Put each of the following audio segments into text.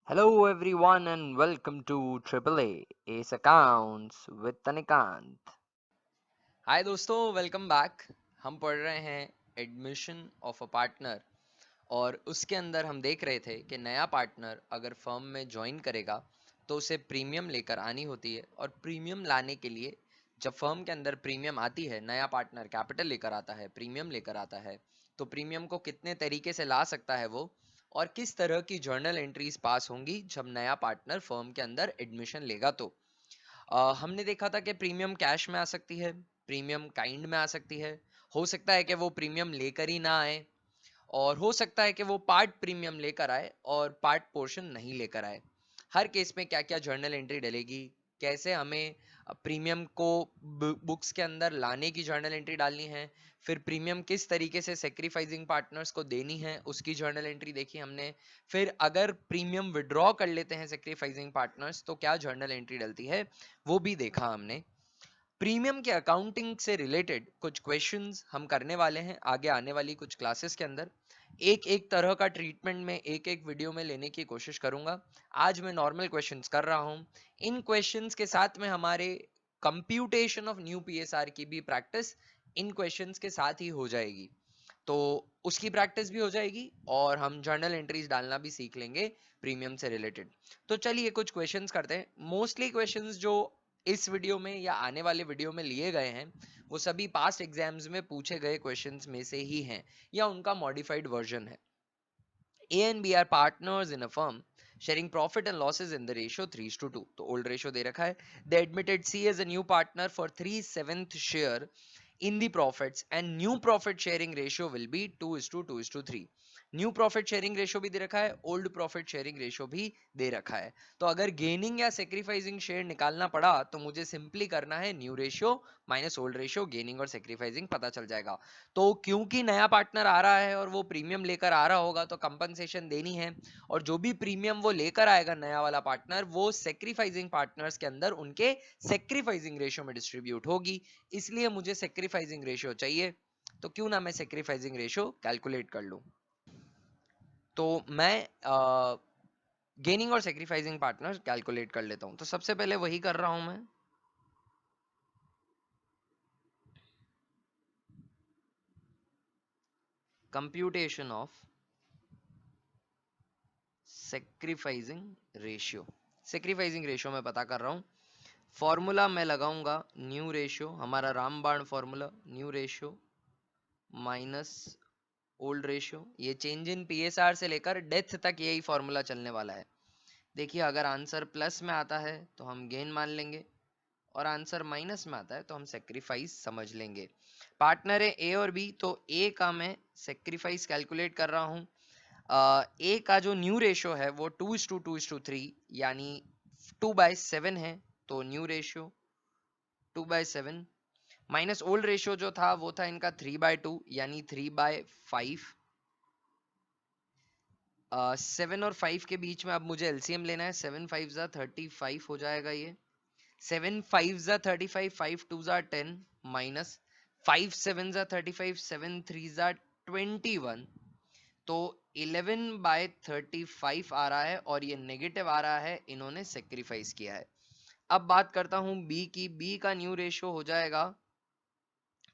Hello everyone and welcome to AAA Ace Accounts with Tanikant. हाय दोस्तों, welcome back. हम पढ़ रहे हैं एडमिशन ऑफ अ पार्टनर और उसके अंदर हम देख रहे थे कि नया पार्टनर अगर फर्म में ज्वाइन करेगा तो उसे प्रीमियम लेकर आनी होती है। और प्रीमियम लाने के लिए जब फर्म के अंदर प्रीमियम आती है, नया पार्टनर कैपिटल लेकर आता है, प्रीमियम लेकर आता है, तो प्रीमियम को कितने तरीके से ला सकता है वो, और किस तरह की जर्नल एंट्रीज पास होंगी जब नया पार्टनर फर्म के अंदर एडमिशन लेगा। तो हमने देखा था कि प्रीमियम कैश में आ सकती है, प्रीमियम काइंड में आ सकती है, हो सकता है कि वो प्रीमियम लेकर ही ना आए, और हो सकता है कि वो पार्ट प्रीमियम लेकर आए और पार्ट पोर्शन नहीं लेकर आए। हर केस में क्या क्या जर्नल एंट्री डलेगी, कैसे हमें प्रीमियम को बुक्स के अंदर लाने की जर्नल एंट्री डालनी है, फिर प्रीमियम किस तरीके से सेक्रीफाइसिंग पार्टनर्स को देनी है उसकी जर्नल एंट्री देखी हमने। फिर अगर प्रीमियम विड्रॉ कर लेते हैं सेक्रीफाइसिंग पार्टनर्स तो क्या जर्नल एंट्री डलती है वो भी देखा हमने। प्रीमियम के अकाउंटिंग से रिलेटेड कुछ क्वेश्चंस हम करने वाले हैं आगे आने वाली कुछ क्लासेस के अंदर। एक एक तरह का ट्रीटमेंट में एक एक वीडियो में लेने की कोशिश करूंगा। आज मैं नॉर्मल क्वेश्चंस कर रहा हूं। इन क्वेश्चंस के साथ में हमारे कंप्यूटेशन ऑफ न्यू पीएसआर की भी प्रैक्टिस इन क्वेश्चंस के साथ ही हो जाएगी, तो उसकी प्रैक्टिस भी हो जाएगी और हम जर्नल एंट्रीज डालना भी सीख लेंगे प्रीमियम से रिलेटेड। तो चलिए कुछ क्वेश्चंस करते हैं। मोस्टली क्वेश्चंस जो इस वीडियो में या आने वाले वीडियो में लिए गए हैं वो सभी पास्ट एग्जाम्स में पूछे गए क्वेश्चंस में से ही हैं या उनका मॉडिफाइड वर्जन है। A and B are partners in a firm sharing profit and losses in the ratio 3:2। तो old ratio दे रखा है। They admitted C as a new partner for 3/7 share in the profits and new profit sharing ratio will be 2:2:3। New profit sharing ratio भी दे रखा है, old profit sharing ratio भी दे रखा है। तो अगर गेनिंग या सेक्रीफाइसिंग शेयर निकालना पड़ा तो मुझे सिंपली करना है new ratio minus old ratio, gaining और सेक्रीफाइसिंग पता चल जाएगा। तो क्योंकि नया पार्टनर आ रहा है और वो प्रीमियम लेकर आ रहा होगा तो कंपनसेशन देनी है, और जो भी प्रीमियम वो लेकर आएगा नया वाला पार्टनर वो सेक्रीफाइसिंग पार्टनर्स के अंदर उनके सेक्रीफाइसिंग रेशियो में डिस्ट्रीब्यूट होगी। इसलिए मुझे सेक्रीफाइसिंग रेशियो चाहिए। तो क्यों ना मैं सेक्रीफाइसिंग रेशियो कैलकुलेट कर लूं। तो मैं गेनिंग और सेक्रीफाइसिंग पार्टनर कैलकुलेट कर लेता हूं। तो सबसे पहले वही कर रहा हूं मैं। Computation of sacrificing ratio. Sacrificing ratio मैं पता कर रहा हूं। फॉर्मूला मैं लगाऊंगा न्यू रेशियो, हमारा रामबाण formula, new ratio minus old ratio. ये चेंज इन पीएसआर से लेकर डेथ तक यही फॉर्मूला चलने वाला है। देखिए अगर आंसर प्लस में आता है तो हम गेन मान लेंगे, और आंसर माइनस में आता है तो हम सेक्रीफाइस समझ लेंगे। पार्टनर है ए और बी, तो ए का मैं सेक्रीफाइस कैलकुलेट कर रहा हूँ। ए का जो न्यू रेशियो है वो 2:2:3 यानी 2/7 है। तो new ratio 2/7 minus old ratio जो था वो था इनका 3/2 यानी 3/5। 7 और 5 के बीच में अब मुझे एलसीएम लेना है। 7 5 जा 35 हो जाएगा ये। 7 5 जा 35, 5 2 जा 10 माइनस 5 7 जा 35, 7 3 जा 21। तो 11/35 आ रहा है और ये नेगेटिव आ रहा है, इन्होंने सेक्रीफाइस किया है। अब बात करता हूं बी की। बी का न्यू रेशियो हो जाएगा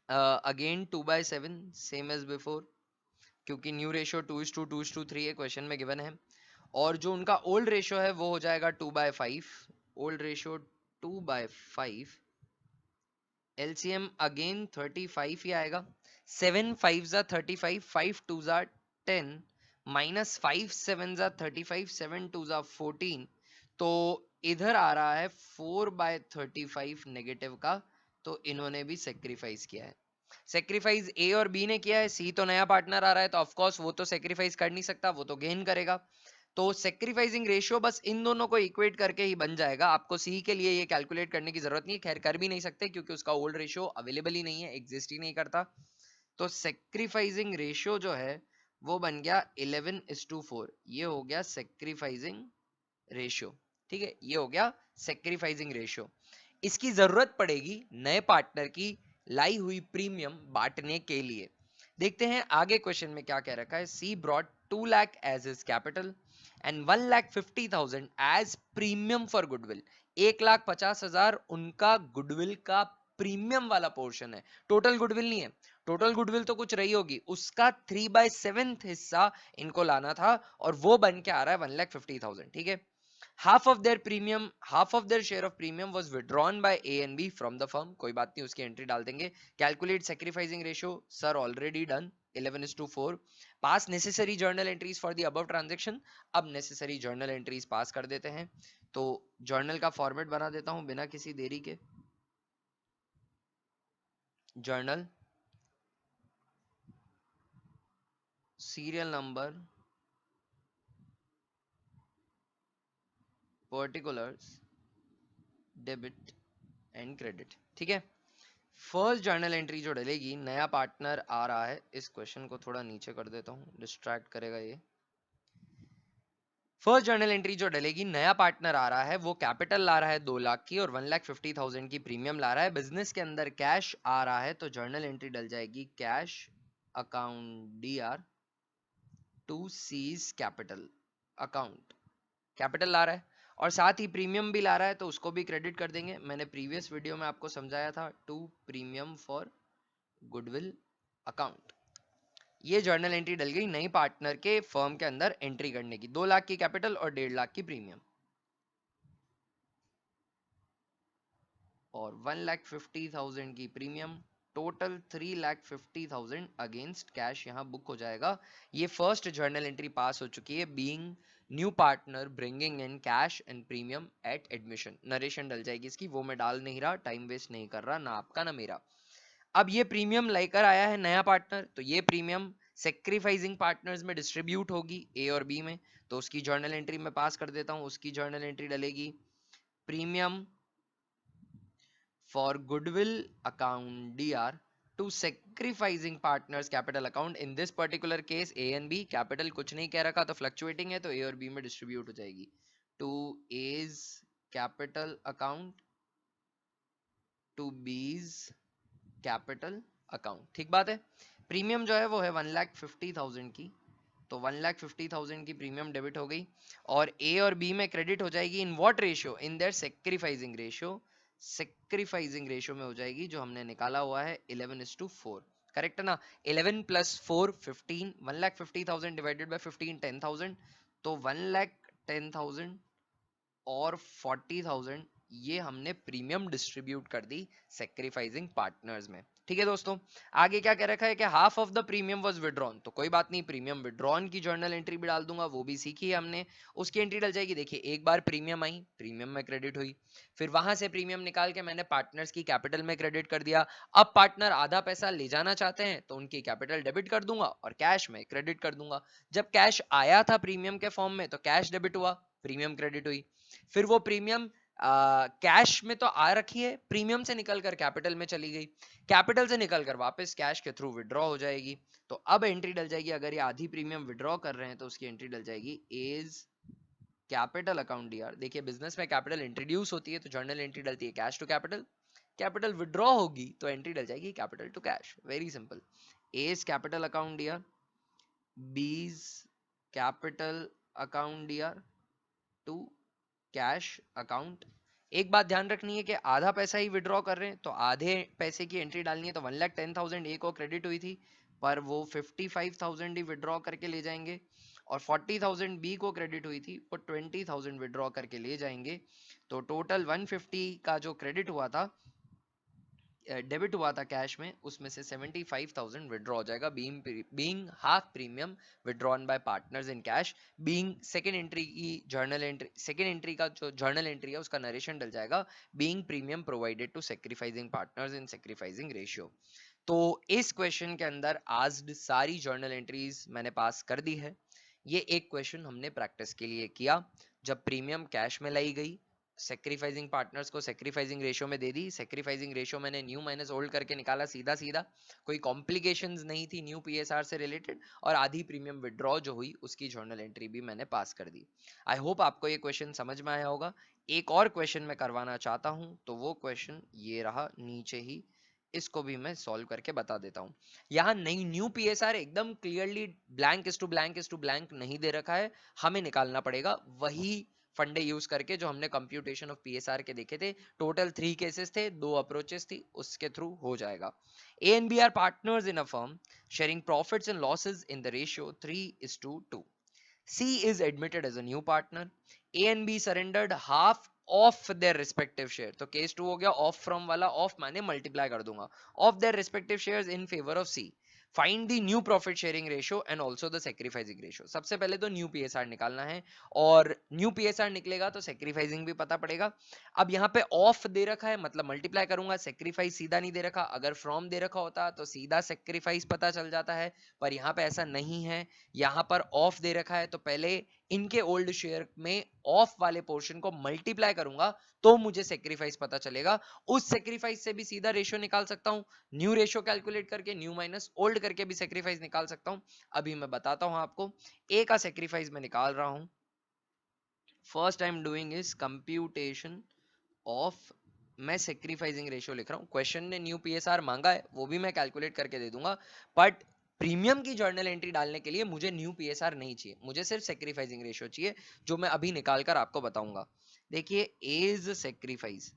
अगेन 2/7 सेम एज बिफोर, क्योंकि न्यू रेशियो 2:2:3 है, क्वेश्चन में गिवन है। और जो उनका ओल्ड रेशियो है वो हो जाएगा 2/5। ओल्ड रेशियो 2/5, एलसीएम अगेन 35 ही आएगा। 7 5 जा 35, 5 2 जा 10 माइनस 5 7 जा 35, 7 2 जा 14। तो इधर आ रहा है 4/35 नेगेटिव का, तो इन्होंने भी सेक्रीफाइस किया है। सेक्रीफाइस ए और बी ने किया है, सी तो नया पार्टनर आ रहा है तो ऑफ कोर्स वो तो सेक्रीफाइस कर नहीं सकता, वो तो गेन करेगा। तो सेक्रीफाइसिंग रेशियो बस इन दोनों को इक्वेट करके ही बन जाएगा। आपको सी के लिए ये कैलकुलेट करने की जरूरत नहीं है, खैर कर भी नहीं सकते क्योंकि उसका ओल्ड रेशियो अवेलेबल ही नहीं है, एग्जिस्ट ही नहीं करता। तो सेक्रीफाइसिंग रेशियो जो है वो बन गया 11:4। ये हो गया सेक्रीफाइसिंग रेशियो। ठीक है, ये हो गया सेक्रीफाइसिंग रेशियो। इसकी जरूरत पड़ेगी नए पार्टनर की लाई हुई प्रीमियम बांटने के लिए। देखते हैं आगे क्वेश्चन में क्या कह रखा है। C brought 2 lakh as his capital and 1,50,000 as premium for goodwill. 1,50,000 उनका गुडविल का प्रीमियम वाला पोर्शन है, टोटल गुडविल नहीं है। टोटल गुडविल तो कुछ रही होगी, उसका 3/7 हिस्सा इनको लाना था और वो बन के आ रहा है 1,50,000। ठीक है, half of their share of premium was withdrawn by A and B from the firm। कोई बात नहीं, उसकी एंट्री डाल देंगे। Calculate sacrificing ratio, sir already done, 11:4। Pass necessary journal entries for the above transaction. अब नेसेसरी जर्नल एंट्रीज पास कर देते हैं। तो जर्नल का फॉर्मेट बना देता हूं बिना किसी देरी के। Journal, serial number, particulars, debit and credit. ठीक है, फर्स्ट जर्नल एंट्री जो डलेगी, नया पार्टनर आ रहा है। इस क्वेश्चन को थोड़ा नीचे कर देता हूं, डिस्ट्रैक्ट करेगा ये। फर्स्ट जर्नल एंट्री जो डलेगी, नया पार्टनर आ रहा है, वो कैपिटल ला रहा है 2 लाख की और 1,50,000 की प्रीमियम ला रहा है। बिजनेस के अंदर कैश आ रहा है, तो जर्नल एंट्री डल जाएगी cash account DR to C's capital account. Capital ला रहा है और साथ ही प्रीमियम भी ला रहा है, तो उसको भी क्रेडिट कर देंगे। मैंने प्रीवियस वीडियो में आपको समझाया था, to premium for goodwill account. ये जर्नल एंट्री डल गई नई पार्टनर के फर्म के अंदर एंट्री करने की। 2 लाख की कैपिटल और 1.5 लाख की प्रीमियम और 1,50,000 की प्रीमियम, टोटल 3,50,000 अगेंस्ट कैश यहां बुक हो जाएगा। ये फर्स्ट जर्नल एंट्री पास हो चुकी है, being new partner bringing in cash and premium at admission. Narration डल जाएगी इसकी, वो मैं डाल नहीं रहा, टाइम वेस्ट नहीं कर रहा, ना आपका ना मेरा। अब ये प्रीमियम लेकर आया है नया पार्टनर, तो ये प्रीमियम सेक्रीफाइसिंग पार्टनर्स में डिस्ट्रीब्यूट होगी, ए और बी में। तो उसकी जर्नल एंट्री में पास कर देता हूं। उसकी जर्नल एंट्री डलेगी premium for goodwill account DR to sacrificing partners capital account. In this particular case A and B, capital कुछ नहीं कह रखा तो फ्लक्चुएटिंग है, तो ए और बी में डिस्ट्रीब्यूट हो जाएगी। To A's capital account to B's capital account. ठीक बात है। प्रीमियम जो है वो है 1,50,000 की, तो 1,50,000 की प्रीमियम डेबिट हो गई और ए और बी में क्रेडिट हो जाएगी। In what ratio? In their sacrificing ratio. Sacrificing ratio में हो जाएगी, जो हमने निकाला हुआ है 11:4। करेक्ट है ना? 11 + 4 15। 1,50,000 डिवाइडेड बाय 15 10,000, तो 1,10,000 और 40,000 ये हमने प्रीमियम डिस्ट्रीब्यूट कर दी सेक्रीफाइसिंग पार्टनर्स में। ठीक है दोस्तों, आगे क्या कह रखा है कि half of the premium was withdrawn, तो कोई बात नहीं, प्रीमियम विड्रॉन की जर्नल एंट्री भी डाल दूंगा, वो भी सीखी है हमने। उसकी एंट्री डल जाएगी। देखिए, एक बार प्रीमियम आई, प्रीमियम में क्रेडिट हुई, फिर वहां से प्रीमियम निकाल के मैंने पार्टनर्स की कैपिटल में क्रेडिट कर दिया। अब पार्टनर आधा पैसा ले जाना चाहते हैं, तो उनकी कैपिटल डेबिट कर दूंगा और कैश में क्रेडिट कर दूंगा। जब कैश आया था प्रीमियम के फॉर्म में, तो कैश डेबिट हुआ, प्रीमियम क्रेडिट हुई। फिर वो प्रीमियम कैश में तो आ रखी है, प्रीमियम से निकलकर कैपिटल में चली गई, कैपिटल से निकलकर वापस कैश के थ्रू विड्रॉ हो जाएगी। तो अब एंट्री डल जाएगी, अगर ये आधी प्रीमियम विड्रॉ कर रहे हैं तो उसकी एंट्री डल जाएगी एज कैपिटल अकाउंट DR। देखिए, बिजनेस में कैपिटल इंट्रोड्यूस होती है तो जर्नल एंट्री डलती है cash to capital. Capital withdraw होगी तो एंट्री डल जाएगी capital to cash. Very simple. A's capital account DR, B's capital account DR to cash account. एक बात ध्यान रखनी है कि आधा पैसा ही विड्रॉ कर रहे हैं, तो आधे पैसे की एंट्री डालनी है। तो 1,10,000 ए को क्रेडिट हुई थी, पर वो 55,000 ही विड्रॉ करके ले जाएंगे, और 40,000 बी को क्रेडिट हुई थी, वो 20,000 विड्रॉ करके ले जाएंगे। तो टोटल 150 का जो क्रेडिट हुआ था, डेबिट हुआ था कैश में, उसमें से 75,000 विड्रॉ हो जाएगा, being half premium withdrawn by partners in cash. Being second entry की जर्नल एंट्री, सेकंड एंट्री का जो जर्नल एंट्री है उसका नरेशन डल जाएगा, being premium provided to sacrificing partners in sacrificing ratio. तो इस क्वेश्चन के अंदर आस्क्ड सारी जर्नल एंट्रीज मैंने पास कर दी है। ये एक क्वेश्चन हमने प्रैक्टिस के लिए किया, जब प्रीमियम कैश में लाई गई, सेक्रीफाइसिंग पार्टनर्स को सेक्रीफाइसिंग रेशियो में दे दी। सेक्रीफाइसिंग रेशियो मैंने न्यू माइनस ओल्ड करके निकाला, सीधा सीधा, कोई कॉम्प्लिकेशंस नहीं थी न्यू PSR से रिलेटेड। और आधी प्रीमियम विड्रॉ जो हुई उसकी जर्नल एंट्री भी मैंने पास कर दी। आई होप आपको ये क्वेश्चन समझ में आया होगा। एक और क्वेश्चन मैं करवाना चाहता हूं, तो वो क्वेश्चन ये रहा नीचे ही, इसको भी मैं सॉल्व करके बता देता हूं। यहाँ नई न्यू पीएसआर एकदम क्लियरली ब्लैंक इस टू ब्लैंक नहीं दे रखा है, हमें निकालना पड़ेगा वही फंडे यूज करके जो हमने कंप्यूटेशन ऑफ पीएसआर के देखे थे। टोटल 3 केसेस थे, 2 अप्रोचेस थी, उसके थ्रू हो जाएगा। A and B are partners in a firm sharing profits and losses in the ratio 3:2। C is admitted as a new partner. A and B surrendered half of their respective share. तो case 2 हो गया, of from वाला, of माने multiply कर दूंगा, of their respective shares in favor of C. Find the new profit sharing ratio and also the sacrificing ratio. सबसे पहले तो न्यू पीएसआर निकालना है, और न्यू पीएसआर निकलेगा तो सेक्रीफाइसिंग भी पता पड़ेगा। अब यहाँ पे ऑफ दे रखा है मतलब मल्टीप्लाई करूंगा, सेक्रीफाइस सीधा नहीं दे रखा। अगर फ्रॉम दे रखा होता तो सीधा सेक्रीफाइस पता चल जाता है, पर यहाँ पे ऐसा नहीं है, यहाँ पर ऑफ दे रखा है। तो पहले इनके ओल्ड शेयर में ऑफ वाले पोर्शन को मल्टीप्लाई करूंगा तो मुझे सेक्रीफाइस पता चलेगा। उस सेक्रीफाइस से भी सीधा रेशियो निकाल सकता हूं, न्यू रेशियो कैलकुलेट करके, न्यू माइनस ओल्ड करके भी सेक्रीफाइस निकाल सकता हूं। अभी मैं बताता हूं आपको। ए का सेक्रीफाइस मैं निकाल रहा हूं। First I am doing is computation of, मैं सेक्रीफाइसिंग रेशियो लिख रहा हूं। क्वेश्चन ने न्यू पीएसआर मांगा है, वो भी मैं कैलकुलेट करके दे दूंगा, बट प्रीमियम की जर्नल एंट्री डालने के लिए मुझे न्यू पीएसआर नहीं चाहिए, मुझे सिर्फ सेक्रीफाइसिंग रेशियो चाहिए, जो मैं अभी निकाल कर आपको बताऊंगा। देखिए एज सेक्रीफाइस,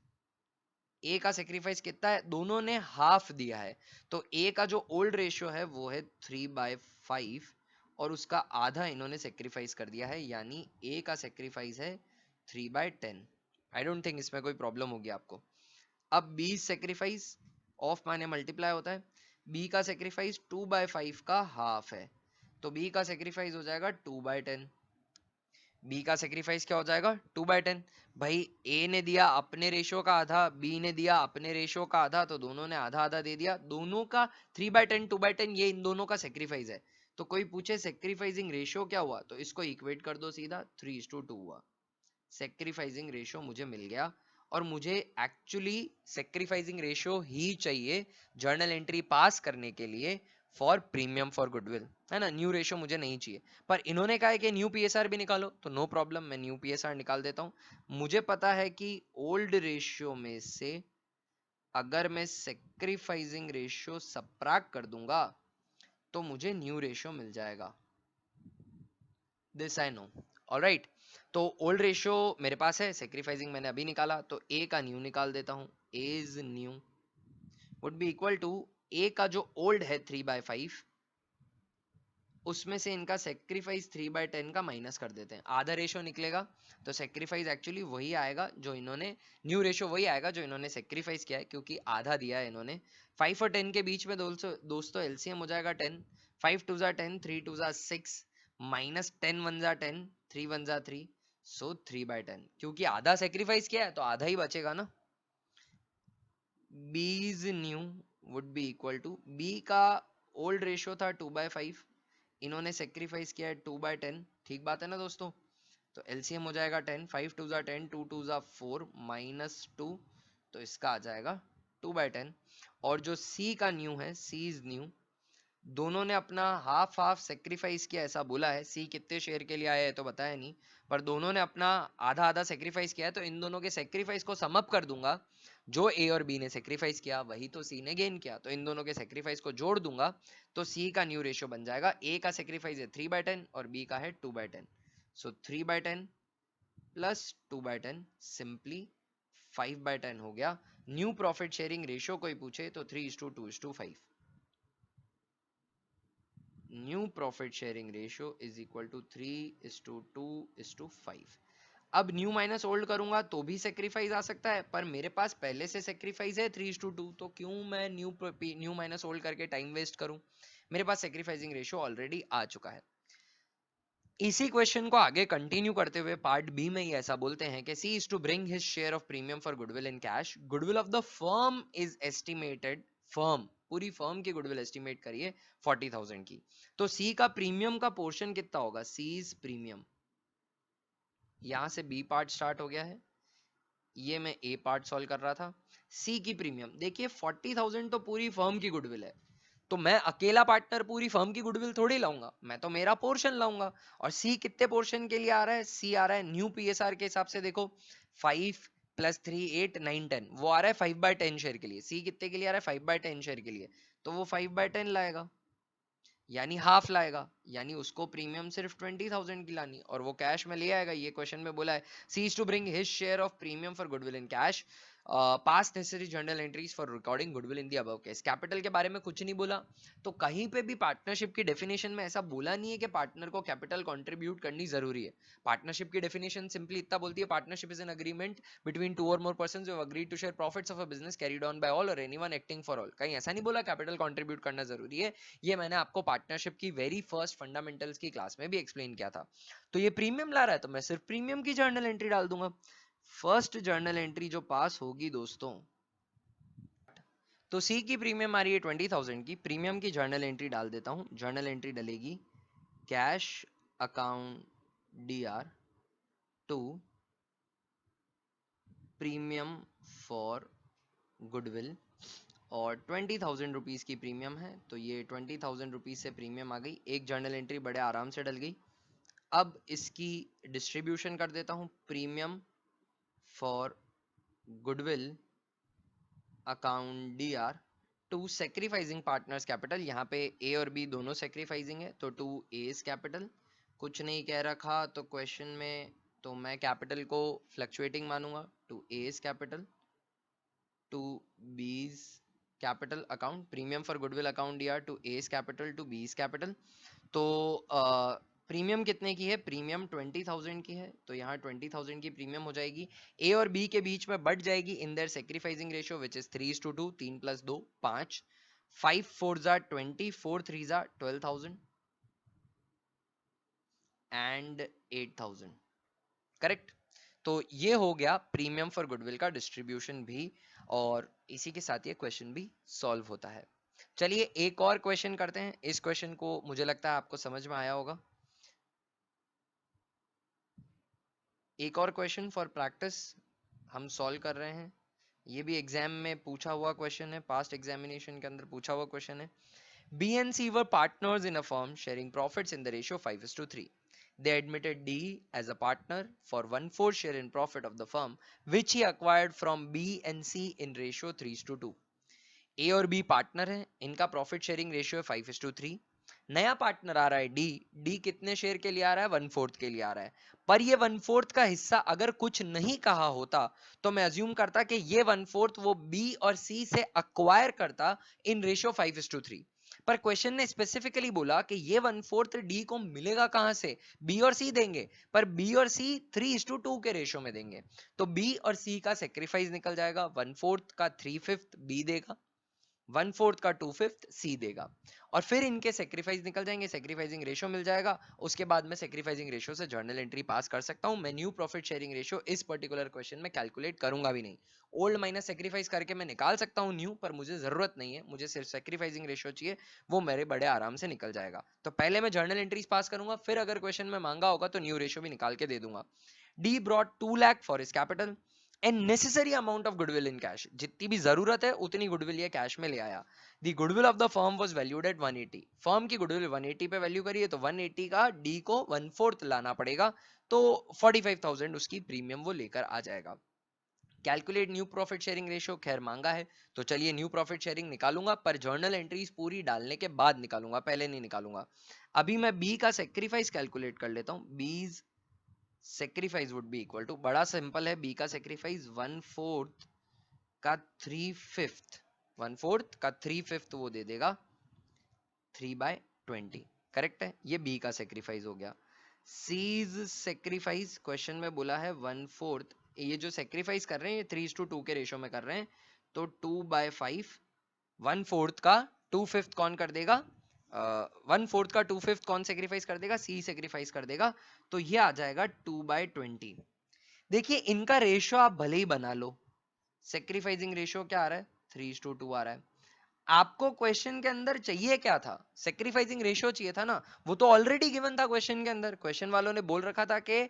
ए का सेक्रीफाइस कितना है, दोनों ने हाफ दिया है, तो ए का जो ओल्ड रेशियो है वो है 3/5, और उसका आधा इन्होंने सेक्रीफाइस कर दिया है, यानी ए का सेक्रीफाइस है 3/10। आई डोंट थिंक इसमें कोई प्रॉब्लम होगी आपको। अब बी सेक्रीफाइस, ऑफ माने मल्टीप्लाई होता है, बी का सेक्रीफाइस 2/5 का हाफ है, तो बी का सेक्रीफाइस हो जाएगा 2/10। बी का सेक्रीफाइस क्या हो जाएगा 2/10। भाई ए ने दिया अपने रेशियो का आधा, बी ने दिया अपने रेशियो का आधा, तो दोनों ने आधा आधा दे दिया, दोनों का 3/10 2/10, ये इन दोनों का सेक्रीफाइस है। तो कोई पूछे सेक्रीफाइसिंग रेशियो क्या हुआ, तो इसको इक्वेट कर दो सीधा, 3:2 हुआ। सेक्रीफाइसिंग रेशियो मुझे मिल गया, और मुझे एक्चुअली सेक्रीफाइसिंग रेशियो ही चाहिए जर्नल एंट्री पास करने के लिए फॉर प्रीमियम फॉर गुडविल, है ना। न्यू रेशियो मुझे नहीं चाहिए, पर इन्होंने कहा है कि न्यू पीएसआर भी निकालो, तो नो प्रॉब्लम, मैं न्यू पीएसआर निकाल देता हूं। मुझे पता है कि ओल्ड रेशियो में से अगर मैं सेक्रीफाइसिंग रेशियो सबट्रैक्ट कर दूंगा तो मुझे न्यू रेशियो मिल जाएगा, दिस आई नो। ऑलराइट, तो ओल्ड रेशियो मेरे पास है, सेक्रीफाइसिंग मैंने अभी निकाला, तो ए का न्यू निकाल देता हूं। As new would be equal to, A का जो ओल्ड है 3/5, उसमें से इनका सेक्रीफाइस 3/10 का माइनस कर देते हैं, आधा रेशियो निकलेगा। तो सेक्रीफाइस एक्चुअली वही आएगा जो इन्होंने, न्यू रेशियो वही आएगा जो इन्होंने सेक्रीफाइस किया है, क्योंकि आधा दिया है इन्होंने। 5 और 10 के बीच में दोस्तों एलसीएम हो जाएगा 10, 5 2 जा 10, 3 2 जा 6, माइनस 10 1 जा 10, 3 1 जा 3, सो 3/10, क्योंकि आधा सेक्रीफाइस किया है तो आधा ही बचेगा ना। B's new would be equal to, B का ओल्ड रेशियो था 2/5, इन्होंने सेक्रीफाइस किया है 2/10, ठीक बात है ना दोस्तों। तो एलसीएम हो जाएगा 10, 5 2 जा 10, 2 2 जा 4, -2, तो इसका आ जाएगा 2/10। और जो सी का न्यू है, सी इज न्यू, दोनों ने अपना हाफ हाफ सेक्रीफाइस किया ऐसा बोला है, सी कितने शेयर के लिए आया है तो बताया नहीं, पर दोनों ने अपना आधा आधा सेक्रीफाइस किया है, तो इन दोनों के सेक्रीफाइस को सम अप कर दूंगा, जो ए और बी ने सेक्रीफाइस किया वही तो सी ने गेन किया, तो इन दोनों के सेक्रीफाइस को जोड़ दूंगा, तो सी का न्यू रेशियो बन जाएगा, ए का सेक्रीफाइस है 3/10 और बी का है 2/10, सो 3/10 प्लस 2/10 सिंपली 5/10 हो गया। न्यू प्रॉफिट शेयरिंग रेशियो कोई पूछे तो 3:2:5, new profit sharing ratio is equal to 3:2:5। अब न्यू माइनस ओल्ड करूंगा तो भी सेक्रीफाइस आ सकता है, पर मेरे पास पहले से सेक्रीफाइस है 3:2, तो क्यों मैं न्यू माइनस ओल्ड करके टाइम वेस्ट करूं, मेरे पास सेक्रीफाइसिंग रेशियो ऑलरेडी आ चुका है। इसी क्वेश्चन को आगे कंटिन्यू करते हुए पार्ट बी में ही ऐसा बोलते हैं कि C is to bring his share of premium for goodwill in cash, goodwill of the firm is estimated, firm पूरी फर्म की गुडविल एस्टिमेट करिए 40,000 की, तो सी का प्रीमियम का पोर्शन कितना होगा, सी इज प्रीमियम, यहां से बी पार्ट स्टार्ट हो गया है, ये मैं ए पार्ट सॉल्व कर रहा था। सी की प्रीमियम देखिए 40,000 तो पूरी फर्म की गुडविल है, तो मैं अकेला पार्टनर पूरी फर्म की गुडविल थोड़ी लाऊंगा, मैं तो मेरा पोर्शन लाऊंगा। और सी कितने पोर्शन के लिए आ रहा है, सी आ रहा है न्यू पीएसआर के हिसाब से, देखो 5 प्लस 3 8 9 10 वो आ रहा है 5/10 शेयर के लिए। सी कितने के लिए आ रहा है? 5/10 शेयर के लिए, तो वो 5/10 लाएगा, यानी हाफ लाएगा, यानी उसको प्रीमियम सिर्फ 20,000 की लानी और वो कैश में ले आएगा। ये क्वेश्चन में बोला है C is to bring his share of premium for goodwill in cash, pass necessary journal entries for recording goodwill in the above case. Capital के बारे में कुछ नहीं बोला, तो कहीं पे भी पार्टनरशिप की डेफिनेशन में ऐसा बोला नहीं है कि पार्टनर को कैपिटल कंट्रीब्यूट करनी जरूरी है। पार्टनरशिप की डेफिनेशन सिंपली इतना बोलती है, partnership is an agreement between two और more persons who have agreed to share profits of a business carried on by all और एनीवन एक्टिंग फॉर ऑल। कहीं ऐसा नहीं बोला कैपिटल कंट्रीब्यूट करना जरूरी है। ये मैंने आपको पार्टनरशिप की वेरी फर्स्ट फंडामेंटल्स की क्लास में भी एक्सप्लेन किया था। तो ये प्रीमियम ला रहा है तो मैं सिर्फ प्रीमियम की जर्नल एंट्री डाल दूंगा। फर्स्ट जर्नल एंट्री जो पास होगी दोस्तों, तो सी की प्रीमियम आ रही है 20,000 की, प्रीमियम की जर्नल एंट्री डाल देता हूं। जर्नल एंट्री डलेगी cash account DR to premium for goodwill और 20,000 रुपीज की प्रीमियम है, तो ये 20,000 रुपीज से प्रीमियम आ गई। एक जर्नल एंट्री बड़े आराम से डल गई। अब इसकी डिस्ट्रीब्यूशन कर देता हूं, premium for goodwill account DR to sacrificing partners capital. यहाँ पे ए और बी दोनों सेक्रीफाइसिंग है, तो टू एज कैपिटल। कुछ नहीं कह रखा तो क्वेश्चन में, तो मैं कैपिटल को फ्लक्चुएटिंग मानूंगा, to A's capital to B's capital account, premium for goodwill account DR to A's capital to B's capital. तो प्रीमियम कितने की है? प्रीमियम 20,000 की है, तो यहाँ 20,000 की प्रीमियम हो जाएगी। ए और बी के बीच में बढ़ जाएगी in their sacrificing ratio which is 3:2, 3 + 2 5, 5 4 जा 20, 4 3 जा 12,000 एंड 8,000, करेक्ट। तो ये हो गया प्रीमियम फॉर गुडविल का डिस्ट्रीब्यूशन भी, और इसी के साथ ये क्वेश्चन भी सॉल्व होता है। चलिए एक और क्वेश्चन करते हैं। इस क्वेश्चन को मुझे लगता है आपको समझ में आया होगा। एक और क्वेश्चन फॉर प्रैक्टिस हम सॉल्व कर रहे हैं। ये भी एग्जाम में पूछा हुआ क्वेश्चन है, पास्ट एग्जामिनेशन के अंदर पूछा हुआ क्वेश्चन है। B and C were partners in a firm sharing profits in the ratio 5:3. They admitted D as a partner for 1/4 share in profit of the firm, which he acquired from B and C in ratio 3:2. A और B partner हैं, इनका profit sharing ratio है 5:3। नया partner आ रहा है D कितने share के लिए आ रहा है? 1/4 के लिए आ रहा है। पर ये 1/4 का हिस्सा अगर कुछ नहीं कहा होता तो मैं अज्यूम करता कि ये 1/4 वो बी और सी से अक्वायर करता इन रेशियो 5:3। पर क्वेश्चन ने स्पेसिफिकली बोला कि ये 1/4 डी को मिलेगा कहां से? बी और सी देंगे, पर बी और सी 3:2 के रेशियो में देंगे, तो बी और सी का सेक्रीफाइस निकल जाएगा। 1/4 का 3/5 बी देगा, 1/4 का 2/5 सी देगा, और फिर इनके सेक्रीफाइस निकल जाएंगे, सेक्रीफाइसिंग रेशियो मिल जाएगा। उसके बाद मैं सेक्रीफाइसिंग रेशियो से जर्नल एंट्री पास कर सकता हूं। मैं न्यू प्रॉफिट शेयरिंग रेशियो इस पर्टिकुलर क्वेश्चन में कैलकुलेट करूंगा भी नहीं। ओल्ड माइनस सेक्रीफाइस करके मैं निकाल सकता हूं न्यू, पर मुझे जरूरत नहीं है, मुझे सिर्फ सेक्रीफाइसिंग रेशियो चाहिए, वो मेरे बड़े आराम से निकल जाएगा। तो पहले मैं जर्नल एंट्रीज पास करूंगा, फिर अगर क्वेश्चन में मांगा होगा तो न्यू रेशियो भी निकाल के दे दूंगा। D brought 2 lakh for his capital and necessary amount of goodwill in cash. जितनी भी जरूरत है उतनी गुडविल ये कैश में ले आया। The goodwill of the firm was valued at 180। Firm की गुडविल 180 पे वैल्यू करी है, तो 180 का डी को 1/4 लाना पड़ेगा, तो 45,000 उसकी प्रीमियम वो लेकर आ जाएगा। Calculate new profit sharing ratio, खैर मांगा है तो चलिए न्यू प्रॉफिट शेयरिंग निकालूंगा, पर जर्नल एंट्रीज पूरी डालने के बाद निकालूंगा, पहले नहीं निकालूंगा। अभी मैं बी का सेक्रीफाइस कैलकुलेट कर लेता हूं। B's sacrifice would be equal to, बड़ा सिंपल है, बी का सेक्रीफाइस 1/4 का 3/5, 1/4 का 3/5 वो दे देगा 3/20, करेक्ट है। ये बी का सेक्रीफाइस हो गया। सीज सेक्रीफाइस क्वेश्चन में बोला है 1/4, ये जो सेक्रीफाइस कर रहे हैं ये 3:2 के रेशियो में कर रहे हैं, तो 2/5, 1/4 का 2/5 कौन कर देगा? 1/4 का 2/5 कौन सेक्रीफाइस कर देगा? सी सेक्रीफाइस कर देगा, तो ये आ जाएगा 2/20। देखिए इनका रेशियो आप भले ही बना लो, सेक्रीफाइसिंग रेशियो क्या आ रहा है? 3:2 आ रहा है। आपको क्वेश्चन के अंदर चाहिए क्या था? सेक्रीफाइसिंग रेशियो चाहिए था ना, वो तो ऑलरेडी गिवन था क्वेश्चन के अंदर। क्वेश्चन वालों ने बोल रखा था कि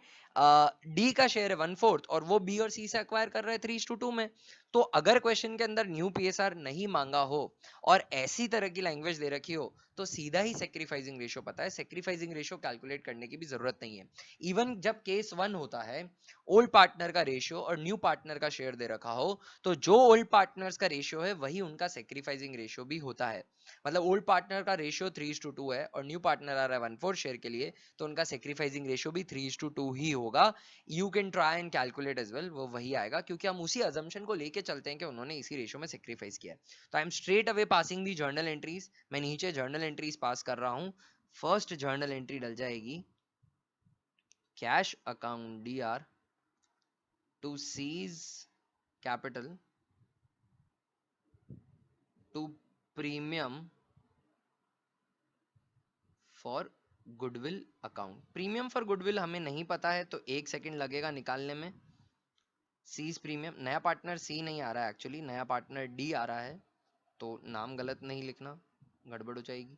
डी का शेयर है 1/4 और वो बी और सी से अक्वायर कर रहे हैं 3:2 में। तो अगर क्वेश्चन के अंदर न्यू पीएसआर नहीं मांगा हो और ऐसी तरह की लैंग्वेज दे रखी हो, तो सीधा ही सेक्रीफाइसिंग रेशियो पता है, सेक्रीफाइसिंग रेशियो कैलकुलेट करने की भी जरूरत नहीं है। इवन जब केस 1 होता है, ओल्ड पार्टनर का रेशियो और न्यू पार्टनर का शेयर दे रखा हो, तो जो ओल्ड पार्टनर्स का रेशियो है वही उनका सेक्रीफाइसिंग रेशियो भी होता है। मतलब ओल्ड पार्टनर का रेशियो 3:2 है और न्यू पार्टनर आ रहा है 1/4 शेयर के लिए, तो उनका सेक्रीफाइसिंग रेशियो भी 3:2 ही होगा। You can try and calculate as well, वो वही आएगा, क्योंकि हम उसी अजम्पशन को लेके चलते हैं कि उन्होंने इसी रेशियो में सेक्रीफाइस किया है। तो I am straight away passing the journal entries. मैं नीचे जर्नल एंट्रीज पास कर रहा हूं। फर्स्ट जर्नल एंट्री डल जाएगी cash account DR to C's capital to premium for goodwill account. Premium for goodwill हमें नहीं पता है, तो 1 सेकंड लगेगा निकालने में। सीज प्रीमियम, नया पार्टनर सी नहीं आ रहा है, एक्चुअली नया पार्टनर डी आ रहा है, तो नाम गलत नहीं लिखना, गड़बड़ हो जाएगी।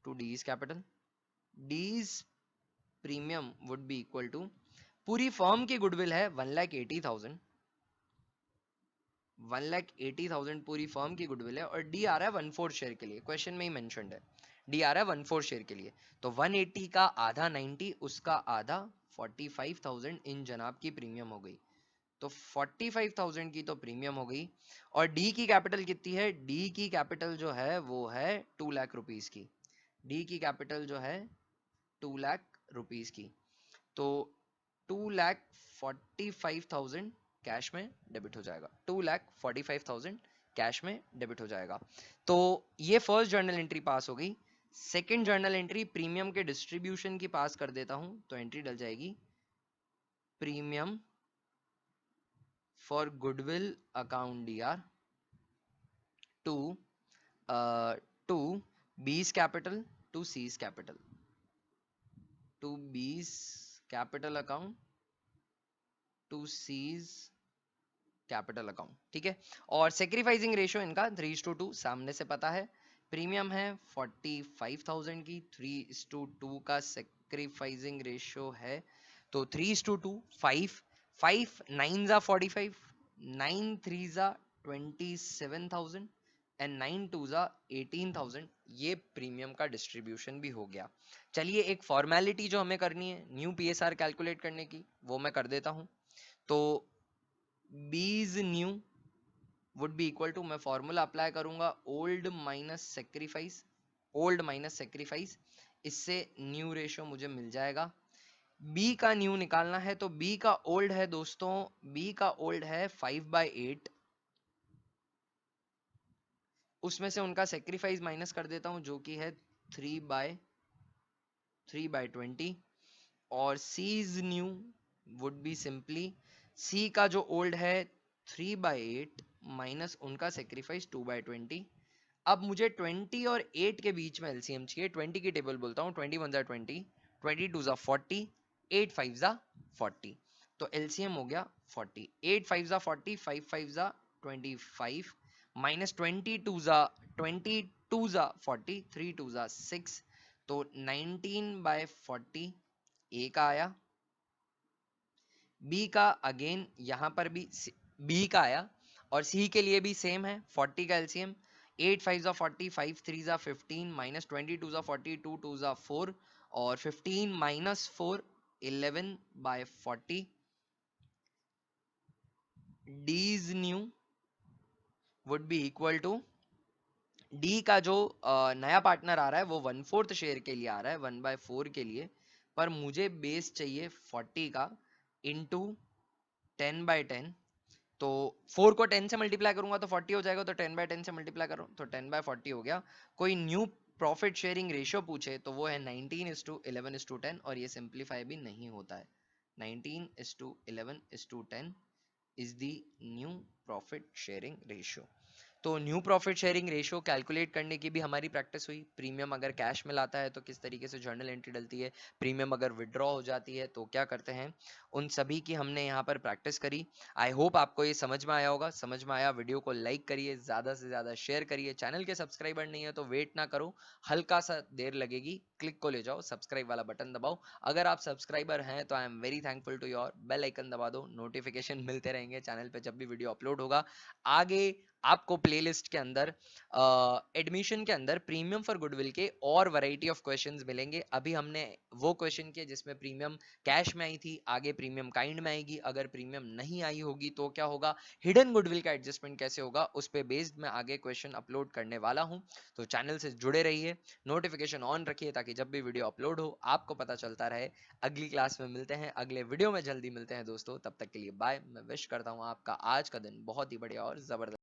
To D's capital, D's premium would be equal to, पूरी फर्म की गुडविल है 1,80,000, 1,80,000 पूरी फर्म की गुडविल है, और डी आ रहा है 1/4 शेयर के लिए, क्वेश्चन में ही मेंशन्ड है, डी आ रहा है 1/4 शेयर के लिए। तो 180 का आधा 90, उसका आधा 45,000 इन जनाब की प्रीमियम हो गई। तो 45,000 की तो प्रीमियम हो गई, और डी की कैपिटल कितनी है? डी की कैपिटल जो है वो है 2 लाख रुपीस की। डी की कैपिटल जो है 2 लाख रुपीस की, तो 2,45,000 कैश में डेबिट हो जाएगा, 2,45,000 कैश में डेबिट हो जाएगा। तो ये फर्स्ट जर्नल एंट्री पास हो गई। सेकंड जर्नल एंट्री प्रीमियम के डिस्ट्रीब्यूशन की पास कर देता हूं, तो एंट्री डल जाएगी premium for goodwill account DR to to B's capital to C's capital, to B's capital account to C's capital account, ठीक है। और सेक्रीफाइसिंग रेशियो इनका 3:2 सामने से पता है। प्रीमियम है 45,000 की, 3:2 का सेक्रीफाइसिंग रेशियो है, तो 3:2, 5 5 9 जा 45, 9 3 जा 27,000 एंड 9 2 जा 18,000। ये प्रीमियम का डिस्ट्रीब्यूशन भी हो गया। चलिए एक फॉर्मेलिटी जो हमें करनी है न्यू PSR कैलकुलेट करने की, वो मैं कर देता हूं। तो B's new would be equal to, मैं फॉर्मूला अप्लाई करूंगा old minus sacrifice, old minus sacrifice, इससे न्यू रेशियो मुझे मिल जाएगा। बी का न्यू निकालना है, तो बी का ओल्ड है दोस्तों, बी का ओल्ड है 5/8, उसमें से उनका सेक्रीफाइस माइनस कर देता हूं जो कि है 3/20, और C's new would be simply, C का जो ओल्ड है 3/8 माइनस उनका सेक्रीफाइस 2/20। अब मुझे 20 और 8 के बीच में एलसीएम चाहिए। 20 की टेबल बोलता हूँ, 21 जा 20, 22 जा 40, 8 5 जा 40, तो एलसीएम हो गया 40। 8 5 जा 40, 5 5 जा 25, माइनस 22 जा 40, 3 2 जा 6, तो 19/40 ए का आया। बी का अगेन यहाँ पर भी बी का आया, और सी के लिए भी सेम है, 40 का एलसीएम, 8 5 जा 40, 5 3 जा 15, माइनस 22 जा 40, 2 2 जा 4, और 15 minus 4 11/40। D's new would be equal to, D का जो नया पार्टनर आ रहा है वो 1/4 शेयर के लिए आ रहा है, 1/4 के लिए, पर मुझे बेस चाहिए 40 का इंटू 10/10, तो 4 को 10 से मल्टीप्लाई करूंगा तो 40 हो जाएगा, तो 10/10 से मल्टीप्लाई करूं तो 10/40 हो गया। कोई न्यू प्रॉफिट शेयरिंग रेशियो पूछे तो वो है 19:11:10, और ये सिंप्लीफाई भी नहीं होता है। 19:11:10 is the new profit sharing ratio. तो new profit sharing ratio calculate करने की भी हमारी प्रैक्टिस हुई। प्रीमियम अगर कैश में लाता है तो किस तरीके से जर्नल एंट्री डलती है, प्रीमियम अगर विड्रॉ हो जाती है तो क्या करते हैं, उन सभी की हमने यहाँ पर प्रैक्टिस करी। आई होप आपको ये समझ में आया होगा। समझ में आया, वीडियो को लाइक करिए, ज़्यादा से ज़्यादा शेयर करिए। चैनल के सब्सक्राइबर नहीं है तो वेट ना करो, हल्का सा देर लगेगी, क्लिक को ले जाओ, सब्सक्राइब वाला बटन दबाओ। अगर आप सब्सक्राइबर हैं तो I am very thankful to your, bell icon दबा दो, नोटिफिकेशन मिलते रहेंगे चैनल पे जब भी वीडियो अपलोड होगा। आगे आपको प्लेलिस्ट के अंदर एडमिशन के अंदर प्रीमियम फॉर गुडविल के और वैरायटी ऑफ क्वेश्चंस मिलेंगे। अभी हमने वो क्वेश्चन किए जिसमें प्रीमियम कैश में आई थी, आगे प्रीमियम काइंड में आएगी। अगर प्रीमियम नहीं आई होगी तो क्या होगा, हिडन गुडविल का एडजस्टमेंट कैसे होगा, उस पे बेस्ड मैं आगे क्वेश्चन अपलोड करने वाला हूं। तो चैनल से जुड़े रहिए, नोटिफिकेशन ऑन रखिए ताकि जब भी वीडियो अपलोड हो आपको पता चलता रहे। अगली क्लास में मिलते हैं, अगले वीडियो में जल्दी मिलते हैं दोस्तों। तब तक के लिए बाय। मैं विश करता हूं आपका आज का दिन बहुत ही बढ़िया और जबरदस्त